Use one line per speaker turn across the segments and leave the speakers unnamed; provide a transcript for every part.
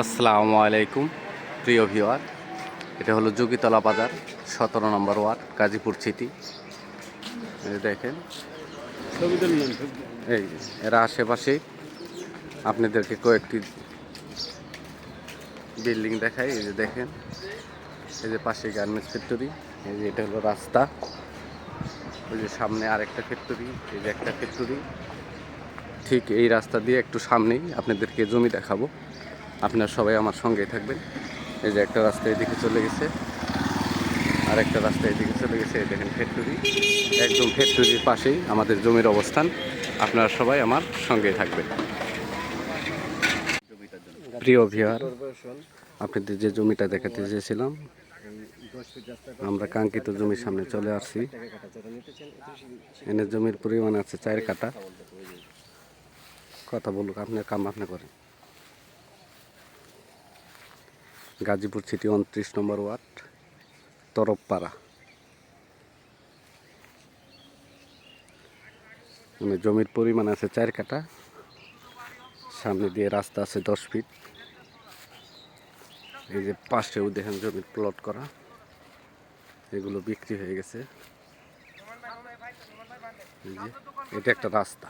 আসসালামু আলাইকুম প্রিয় ভিউয়ার, এটা হলো যোগীতলা বাজার 17 নম্বর ওয়ার্ড, গাজীপুর সিটি। এই দেখেন, এই এরা আশেপাশে আপনাদেরকে কয়েকটি বিল্ডিং দেখায়। এই যে দেখেন, এই যে পাশে গার্মেন্টস ফ্যাক্টরি, এই যে এটা হলো রাস্তা, ওই যে সামনে আরেকটা ফ্যাক্টরি, এই যে একটা ফ্যাক্টরি। ঠিক এই রাস্তা দিয়ে একটু সামনেই আপনাদেরকে জমি দেখাবো, আপনারা সবাই আমার সঙ্গেই থাকবেন। এই যে একটা রাস্তা এদিকে চলে গেছে, আর একটা রাস্তা এদিকে চলে গেছে। এই দেখেন ফ্যাক্টরি, একদম ফ্যাক্টরির পাশেই আমাদের জমির অবস্থান। আপনারা সবাই আমার সঙ্গেই থাকবেন। প্রিয় ভিউয়ার, আপনাদের যে জমিটা দেখাতে চেয়েছিলাম, আমরা কাঙ্ক্ষিত জমির সামনে চলে আসছি। এনে জমির পরিমাণ আছে 4 কাঠা। কথা বলুক, আপনার কাম আপনি করেন। গাজীপুর সিটি 29 নম্বর ওয়ার্ড, তরফপাড়া। জমির পরিমাণ আছে 4 কাঠা। সামনে দিয়ে রাস্তা আছে 10 ফিট। এই যে পাশেও দেখেন জমির প্লট করা, এগুলো বিক্রি হয়ে গেছে। এই যে এটা একটা রাস্তা,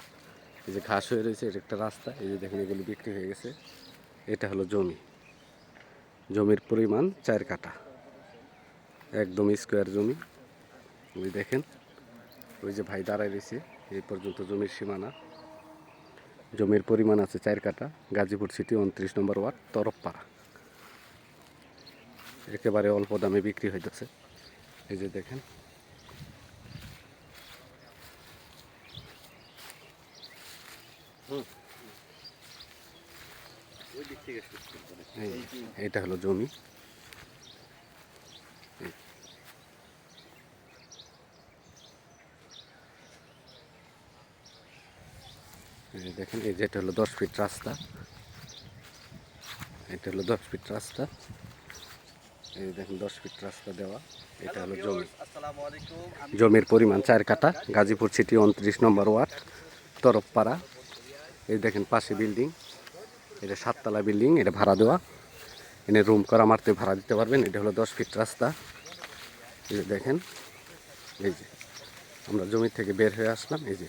এই যে ঘাস হয়ে রয়েছে, এটা একটা রাস্তা। এই যে দেখেন, এগুলো বিক্রি হয়ে গেছে। এটা হলো জমি, জমির পরিমাণ 4 কাঠা, একদম স্কোয়ার জমি। ওই দেখেন, ওই যে ভাই দাঁড়ায় রয়েছে, এই পর্যন্ত জমির সীমানা। জমির পরিমাণ আছে 4 কাঠা, গাজীপুর সিটি 29 নম্বর ওয়ার্ড, তরফপাড়া। একেবারে অল্প দামে বিক্রি হইতেছে। এই যে দেখেন, এটা হলো জমি। এই যে দেখেন, এই যেটা হলো 10 ফিট রাস্তা, এটা হলো 10 ফিট রাস্তা। এই দেখেন 10 ফিট রাস্তা দেওয়া। এটা হলো জমি, জমির পরিমাণ 4 কাঠা, গাজীপুর সিটি 29 নম্বর ওয়ার্ড, তরফপাড়া। এই দেখেন পাশে বিল্ডিং, এটা 7 তলা বিল্ডিং, এটা ভাড়া দেওয়া। এনে রুম করা মারতে ভাড়া দিতে পারবেন। এটা হলো 10 ফিট রাস্তা। এই যে দেখেন, এই যে আমরা জমি থেকে বের হয়ে আসলাম। এই যে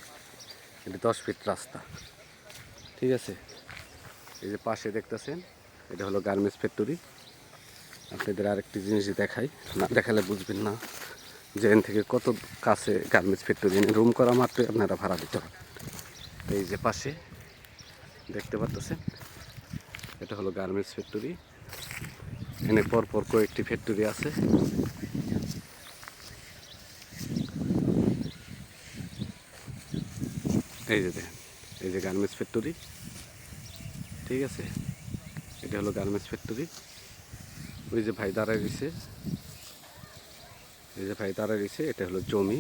এটা 10 ফিট রাস্তা, ঠিক আছে। এই যে পাশে দেখতেছেন, এটা হলো গার্মেন্টস ফ্যাক্টরি। আপনাদের আরেকটি জিনিস দেখাই, না দেখালে বুঝবেন না যে এখান থেকে কত কাছে গার্মেন্টস ফ্যাক্টরি। এনে রুম করা মাত্রই আপনারা ভাড়া দিতে হবে। এই যে পাশে দেখতে পাচ্ছেন, এটা হলো গার্মেন্টস ফ্যাক্টরি। এনে পরপর কয়েকটি ফ্যাক্টরি আছে। এই যে দেখেন, এই যে গার্মেন্টস ফ্যাক্টরি, ঠিক আছে। এটা হলো গার্মেন্টস ফ্যাক্টরি। ওই যে ভাই দাঁড়ায় রয়েছে, এই যে ভাই দাঁড়ায় রয়েছে, এটা হলো জমি।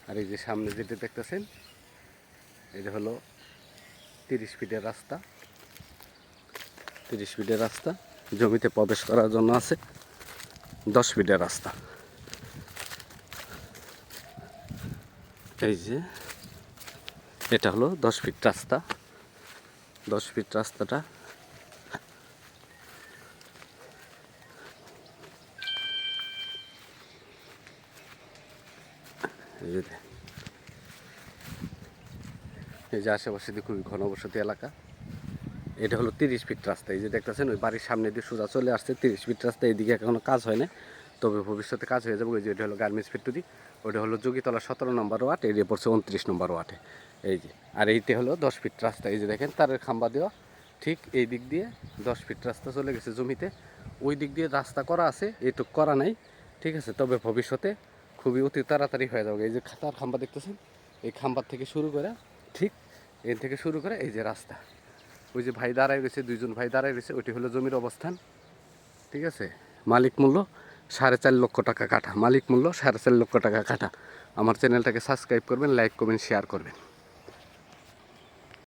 আর এই যে সামনে যেটা দেখতেছেন, এটা হলো 30 ফিটের রাস্তা। 30 ফিটের রাস্তা, জমিতে প্রবেশ করার জন্য আছে 10 ফিটের রাস্তা। এই যে এটা হলো 10 ফিট রাস্তা। 10 ফিট রাস্তাটা এই যে আশেপাশে খুবই ঘনবসতি এলাকা। এটা হলো 30 ফিট রাস্তা। এই যে দেখতেছেন, ওই বাড়ির সামনে দিয়ে সোজা চলে আসছে 30 ফিট রাস্তা। এইদিকে এখনো কাজ হয় না, তবে ভবিষ্যতে কাজ হয়ে যাবে। ওই যে এটা হলো গার্মেন্টস ফ্যাক্টরি, ওটা হলো যোগীতলা 17 নম্বর ওয়ার্ড, এরিয়া পড়ছে 29 নম্বর ওয়ার্ডে। এই যে, আর এইটা হলো 10 ফিট রাস্তা। এই যে দেখেন, তারের খাম্বা দেওয়া। ঠিক এই দিক দিয়ে 10 ফিট রাস্তা চলে গেছে জমিতে। ওই দিক দিয়ে রাস্তা করা আছে, এইটুক করা নাই, ঠিক আছে। তবে ভবিষ্যতে খুবই অতি তাড়াতাড়ি হয়ে যাবে। এই যে তার খাম্বা দেখতেছেন, এই খাম্বার থেকে শুরু করে, ঠিক এর থেকে শুরু করে এই যে রাস্তা। ওই যে ভাই দাঁড়ায় রয়েছে, 2জন ভাই দাঁড়ায় রয়েছে, ওইটি হলো জমির অবস্থান, ঠিক আছে। মালিক মূল্য 4.5 লক্ষ টাকা কাঠা, মালিক মূল্য 4.5 লক্ষ টাকা কাঠা। আমার চ্যানেলটাকে সাবস্ক্রাইব করবেন, লাইক করবেন, শেয়ার করবেন।